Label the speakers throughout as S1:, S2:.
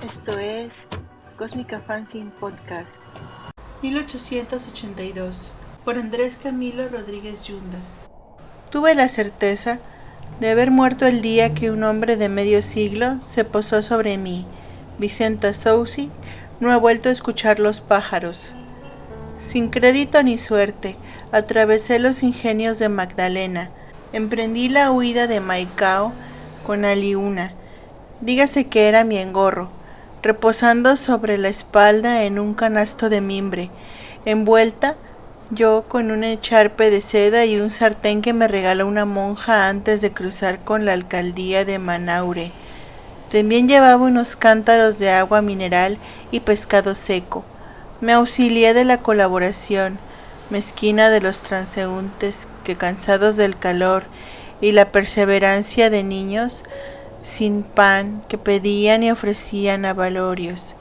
S1: Esto es Cósmica Fanzine Podcast.
S2: 1882, por Andrés Camilo Rodríguez Yunda. Tuve la certeza de haber muerto el día que un hombre de medio siglo se posó sobre mí. Vicenta Soucy no ha vuelto a escuchar los pájaros. Sin crédito ni suerte, atravesé los ingenios de Magdalena. Emprendí la huida de Maicao con Aliuna. Dígase que era mi engorro, reposando sobre la espalda en un canasto de mimbre, envuelta yo con un echarpe de seda y un sartén que me regaló una monja antes de cruzar con la alcaldía de Manaure. También llevaba unos cántaros de agua mineral y pescado seco. Me auxilié de la colaboración mezquina de los transeúntes que, cansados del calor y la perseverancia de niños sin pan, que pedían y ofrecían avalorios,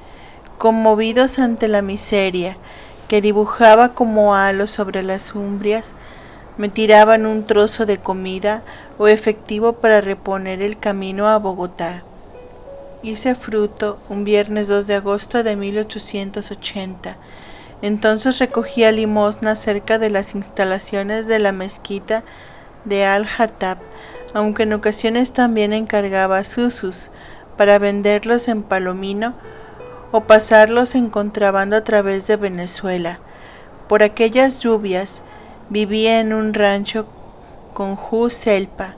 S2: conmovidos ante la miseria que dibujaba como halos sobre las umbrias, me tiraban un trozo de comida o efectivo para reponer el camino a Bogotá. Hice fruto un viernes 2 de agosto de 1880. Entonces recogía limosna cerca de las instalaciones de la mezquita de Al-Hatab, aunque en ocasiones también encargaba susus para venderlos en Palomino o pasarlos en contrabando a través de Venezuela. Por aquellas lluvias vivía en un rancho con Ju Selpa,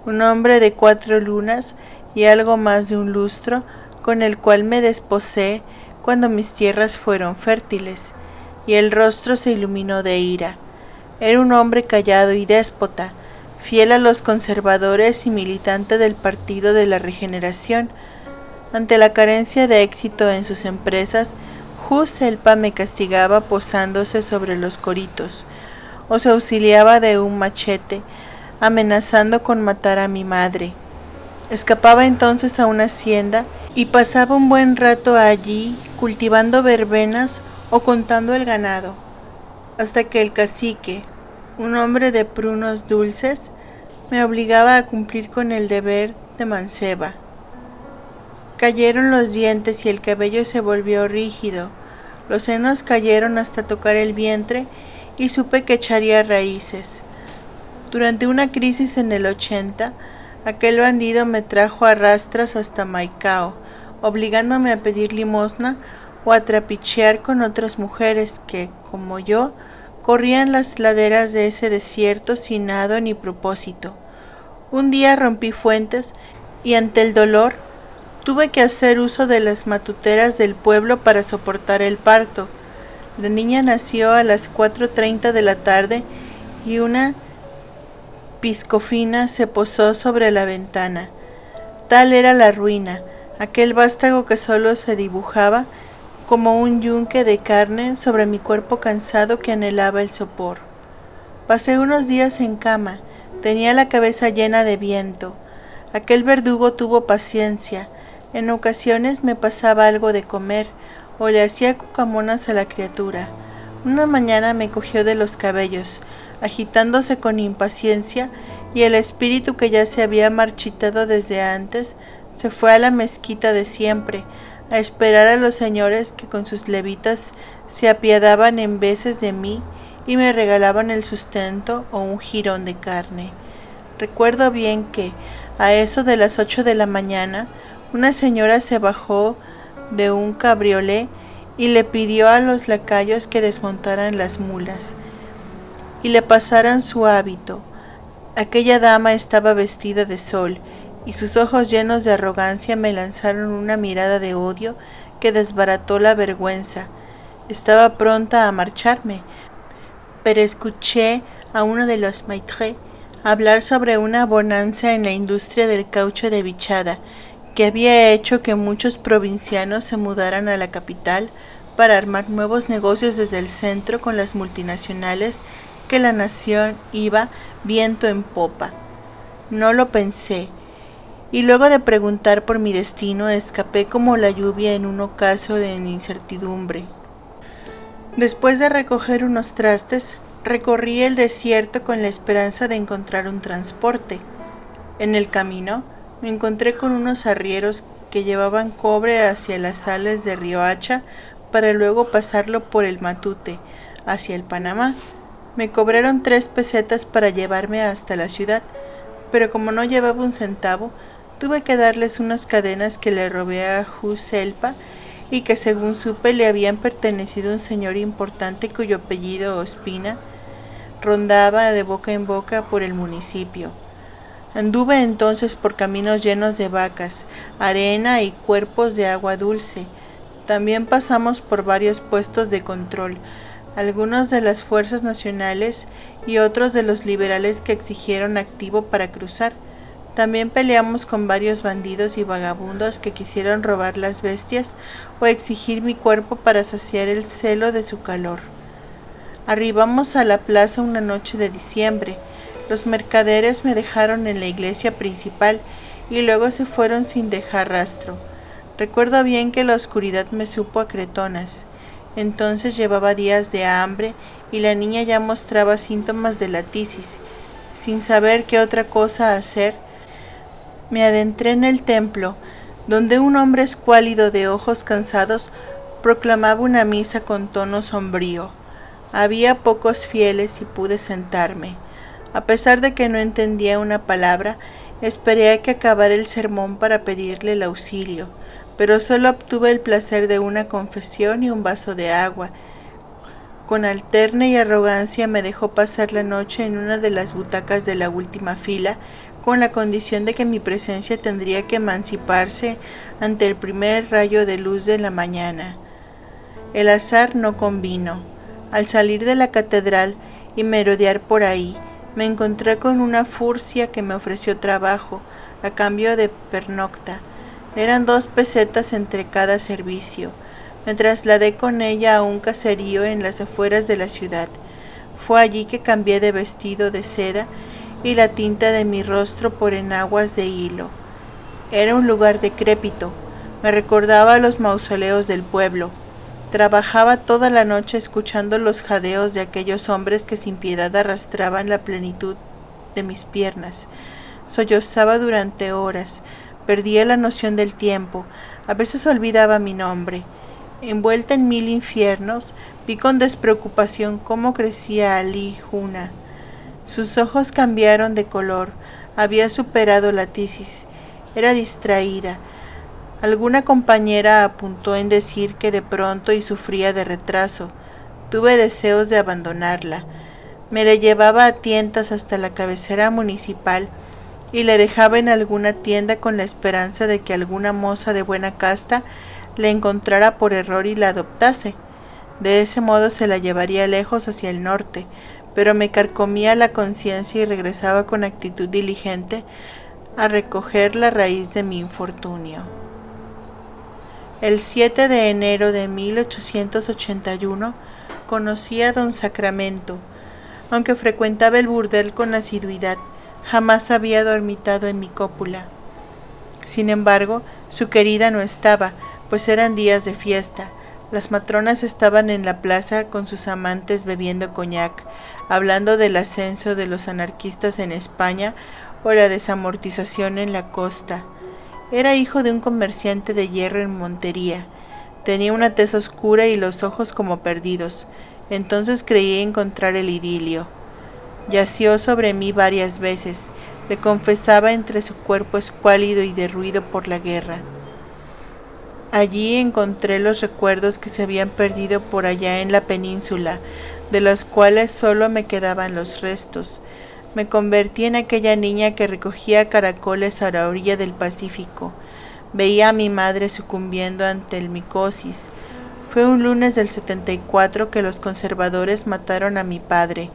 S2: un hombre de 4 lunas y algo más de un lustro, con el cual me desposé cuando mis tierras fueron fértiles, y el rostro se iluminó de ira. Era un hombre callado y déspota, fiel a los conservadores y militante del Partido de la Regeneración. Ante la carencia de éxito en sus empresas, Ju Selpa me castigaba posándose sobre los coritos, o se auxiliaba de un machete, amenazando con matar a mi madre. Escapaba entonces a una hacienda y pasaba un buen rato allí cultivando verbenas o contando el ganado, hasta que el cacique, un hombre de prunos dulces, me obligaba a cumplir con el deber de manceba. Cayeron los dientes y el cabello se volvió rígido, los senos cayeron hasta tocar el vientre y supe que echaría raíces. Durante una crisis en el 80, aquel bandido me trajo a rastras hasta Maicao, obligándome a pedir limosna o a trapichear con otras mujeres que, como yo, corrían las laderas de ese desierto sin nado ni propósito. Un día rompí fuentes y ante el dolor tuve que hacer uso de las matuteras del pueblo para soportar el parto. La niña nació a las 4:30 de la tarde y una piscofina se posó sobre la ventana. Tal era la ruina, aquel vástago que solo se dibujaba como un yunque de carne sobre mi cuerpo cansado que anhelaba el sopor. Pasé unos días en cama, tenía la cabeza llena de viento. Aquel verdugo tuvo paciencia, en ocasiones me pasaba algo de comer, o le hacía cucamonas a la criatura. Una mañana me cogió de los cabellos, agitándose con impaciencia, y el espíritu que ya se había marchitado desde antes, se fue a la mezquita de siempre, a esperar a los señores que con sus levitas se apiadaban en veces de mí y me regalaban el sustento o un jirón de carne. Recuerdo bien que, a eso de las 8 de la mañana, una señora se bajó de un cabriolé y le pidió a los lacayos que desmontaran las mulas y le pasaran su hábito. Aquella dama estaba vestida de sol, y sus ojos llenos de arrogancia me lanzaron una mirada de odio que desbarató la vergüenza. Estaba pronta a marcharme, pero escuché a uno de los maîtres hablar sobre una bonanza en la industria del caucho de Vichada, que había hecho que muchos provincianos se mudaran a la capital para armar nuevos negocios desde el centro con las multinacionales, que la nación iba viento en popa. No lo pensé, y luego de preguntar por mi destino, escapé como la lluvia en un ocaso de incertidumbre. Después de recoger unos trastes, recorrí el desierto con la esperanza de encontrar un transporte. En el camino me encontré con unos arrieros que llevaban cobre hacia las sales de Riohacha para luego pasarlo por el Matute hacia el Panamá. Me cobraron 3 pesetas para llevarme hasta la ciudad, pero como no llevaba un centavo, tuve que darles unas cadenas que le robé a Juselpa y que según supe le habían pertenecido a un señor importante cuyo apellido Ospina rondaba de boca en boca por el municipio. Anduve entonces por caminos llenos de vacas, arena y cuerpos de agua dulce. También pasamos por varios puestos de control, algunos de las fuerzas nacionales y otros de los liberales que exigieron activo para cruzar. También peleamos con varios bandidos y vagabundos que quisieron robar las bestias o exigir mi cuerpo para saciar el celo de su calor. Arribamos a la plaza una noche de diciembre. Los mercaderes me dejaron en la iglesia principal y luego se fueron sin dejar rastro. Recuerdo bien que la oscuridad me supo a cretonas. Entonces llevaba días de hambre y la niña ya mostraba síntomas de la tisis. Sin saber qué otra cosa hacer, me adentré en el templo, donde un hombre escuálido de ojos cansados proclamaba una misa con tono sombrío. Había pocos fieles y pude sentarme. A pesar de que no entendía una palabra, esperé a que acabara el sermón para pedirle el auxilio, pero solo obtuve el placer de una confesión y un vaso de agua. Con alterna y arrogancia me dejó pasar la noche en una de las butacas de la última fila, con la condición de que mi presencia tendría que emanciparse ante el primer rayo de luz de la mañana. El azar no convino. Al salir de la catedral y merodear por ahí, me encontré con una furcia que me ofreció trabajo, a cambio de pernocta. Eran 2 pesetas entre cada servicio. Me trasladé con ella a un caserío en las afueras de la ciudad. Fue allí que cambié de vestido de seda y la tinta de mi rostro por enaguas de hilo. Era un lugar decrépito. Me recordaba a los mausoleos del pueblo. Trabajaba toda la noche escuchando los jadeos de aquellos hombres que sin piedad arrastraban la plenitud de mis piernas. Sollozaba durante horas, perdía la noción del tiempo, a veces olvidaba mi nombre. Envuelta en 1000 infiernos, vi con despreocupación cómo crecía Ali Juna. Sus ojos cambiaron de color, había superado la tisis, era distraída. Alguna compañera apuntó en decir que de pronto y sufría de retraso. Tuve deseos de abandonarla. Me la llevaba a tientas hasta la cabecera municipal y le dejaba en alguna tienda con la esperanza de que alguna moza de buena casta la encontrara por error y la adoptase. De ese modo se la llevaría lejos hacia el norte, pero me carcomía la conciencia y regresaba con actitud diligente a recoger la raíz de mi infortunio. El 7 de enero de 1881 conocí a don Sacramento. Aunque frecuentaba el burdel con asiduidad, jamás había dormitado en mi cópula. Sin embargo, su querida no estaba, pues eran días de fiesta. Las matronas estaban en la plaza con sus amantes bebiendo coñac, hablando del ascenso de los anarquistas en España o la desamortización en la costa. Era hijo de un comerciante de hierro en Montería. Tenía una tez oscura y los ojos como perdidos. Entonces creí encontrar el idilio. Yació sobre mí varias veces. Le confesaba entre su cuerpo escuálido y derruido por la guerra. Allí encontré los recuerdos que se habían perdido por allá en la península, de los cuales solo me quedaban los restos. Me convertí en aquella niña que recogía caracoles a la orilla del Pacífico. Veía a mi madre sucumbiendo ante el micosis. Fue un lunes del 74 que los conservadores mataron a mi padre.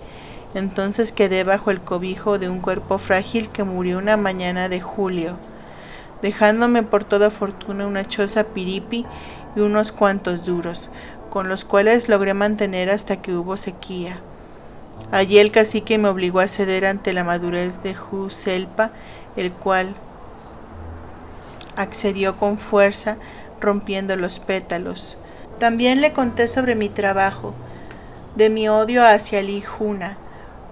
S2: Entonces quedé bajo el cobijo de un cuerpo frágil que murió una mañana de julio, dejándome por toda fortuna una choza piripi y unos cuantos duros, con los cuales logré mantener hasta que hubo sequía. Allí el cacique me obligó a ceder ante la madurez de Juselpa, el cual accedió con fuerza, rompiendo los pétalos. También le conté sobre mi trabajo, de mi odio hacia Ali Juna.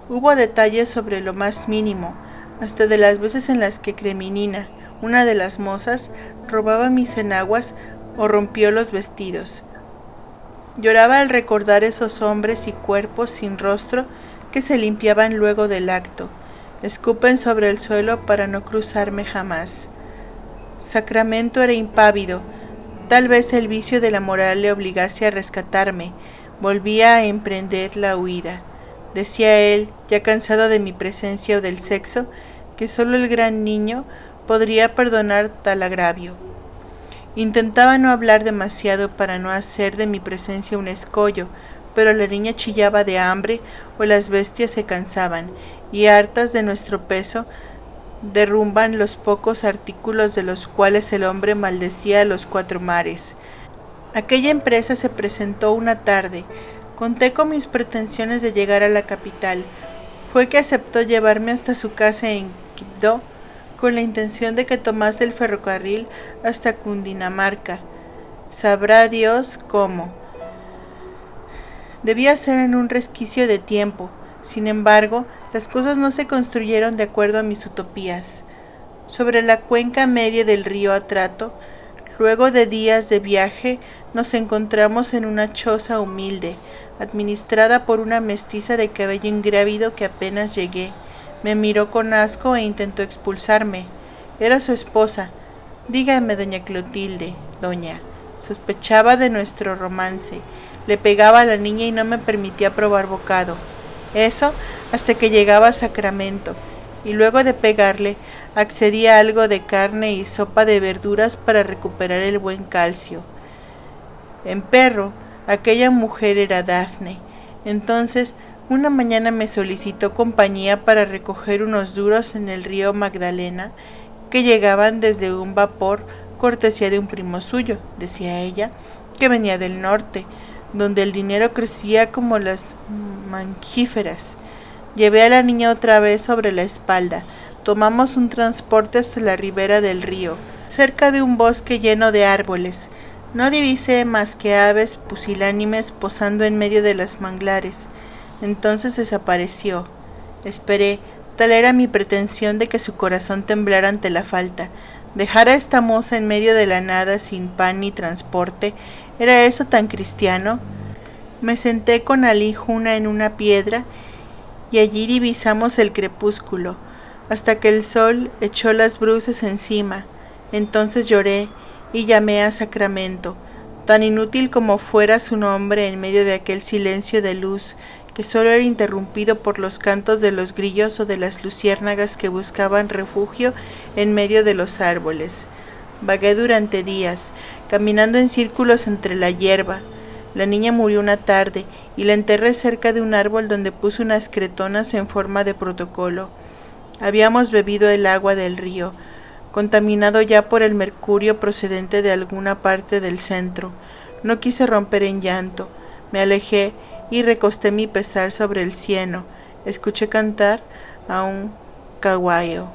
S2: Hubo detalles sobre lo más mínimo, hasta de las veces en las que Kreminina, Una de las mozas robaba mis enaguas o rompió los vestidos. Lloraba al recordar esos hombres y cuerpos sin rostro que se limpiaban luego del acto, escupen sobre el suelo para no cruzarme jamás. Sacramento era impávido, tal vez el vicio de la moral le obligase a rescatarme. Volvía a emprender la huida. Decía él, ya cansado de mi presencia o del sexo, que solo el gran niño podría perdonar tal agravio. Intentaba no hablar demasiado para no hacer de mi presencia un escollo, pero la niña chillaba de hambre o las bestias se cansaban, y hartas de nuestro peso, derrumban los pocos artículos de los cuales el hombre maldecía a los 4 mares. Aquella empresa se presentó una tarde. Conté con mis pretensiones de llegar a la capital. Fue que aceptó llevarme hasta su casa en Quibdó, con la intención de que tomase el ferrocarril hasta Cundinamarca. Sabrá Dios cómo. Debía ser en un resquicio de tiempo. Sin embargo, las cosas no se construyeron de acuerdo a mis utopías. Sobre la cuenca media del río Atrato, luego de días de viaje, nos encontramos en una choza humilde, administrada por una mestiza de cabello ingrávido que apenas llegué. Me miró con asco e intentó expulsarme. Era su esposa. Dígame, doña Clotilde, doña. Sospechaba de nuestro romance. Le pegaba a la niña y no me permitía probar bocado. Eso hasta que llegaba a Sacramento, y luego de pegarle, accedía a algo de carne y sopa de verduras para recuperar el buen calcio. Empero, aquella mujer era Dafne. Entonces, una mañana me solicitó compañía para recoger unos duros en el río Magdalena, que llegaban desde un vapor cortesía de un primo suyo, decía ella, que venía del norte, donde el dinero crecía como las mangíferas. Llevé a la niña otra vez sobre la espalda. Tomamos un transporte hasta la ribera del río, cerca de un bosque lleno de árboles. No divisé más que aves pusilánimes posando en medio de los manglares. Entonces desapareció. Esperé, tal era mi pretensión de que su corazón temblara ante la falta. Dejar a esta moza en medio de la nada sin pan ni transporte, ¿era eso tan cristiano? Me senté con Ali Juna en una piedra y allí divisamos el crepúsculo, hasta que el sol echó las bruces encima. Entonces lloré y llamé a Sacramento, tan inútil como fuera su nombre en medio de aquel silencio de luz que solo era interrumpido por los cantos de los grillos o de las luciérnagas que buscaban refugio en medio de los árboles. Vagué durante días, caminando en círculos entre la hierba. La niña murió una tarde y la enterré cerca de un árbol donde puse unas cretonas en forma de protocolo. Habíamos bebido el agua del río, contaminado ya por el mercurio procedente de alguna parte del centro. No quise romper en llanto. Me alejé y recosté mi pesar sobre el cieno. Escuché cantar a un caguayo.